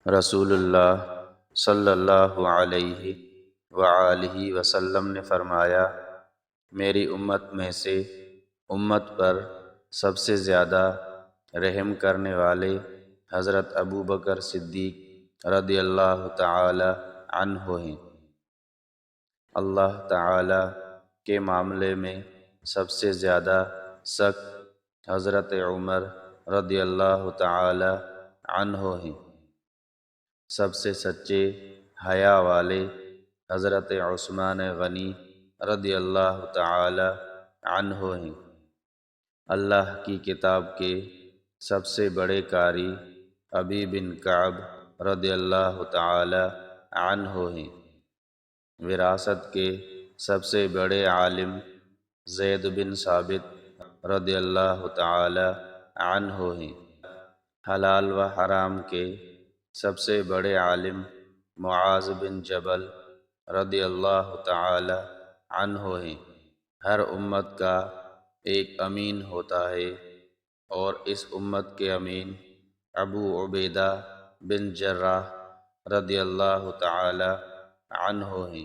رسول اللہ صلی اللہ علیہ وآلہ وسلم نے فرمایا، میری امت میں سے امت پر سب سے زیادہ رحم کرنے والے حضرت ابو بکر صدیق رضی اللہ تعالی عنہ ہیں۔ اللہ تعالی کے معاملے میں سب سے زیادہ سخت حضرت عمر رضی اللہ تعالی عنہ ہیں۔ سب سے سچے حیا والے حضرت عثمان غنی رضی اللہ تعالی عنہ ہیں۔ اللہ کی کتاب کے سب سے بڑے قاری ابی بن کعب رضی اللہ تعالی عنہ ہیں۔ وراثت کے سب سے بڑے عالم زید بن ثابت رضی اللہ تعالی عنہ ہیں۔ حلال و حرام کے سب سے بڑے عالم معاذ بن جبل رضی اللہ تعالی عنہ ہیں۔ ہر امت کا ایک امین ہوتا ہے، اور اس امت کے امین ابو عبیدہ بن جراح رضی اللہ تعالی عنہ ہیں۔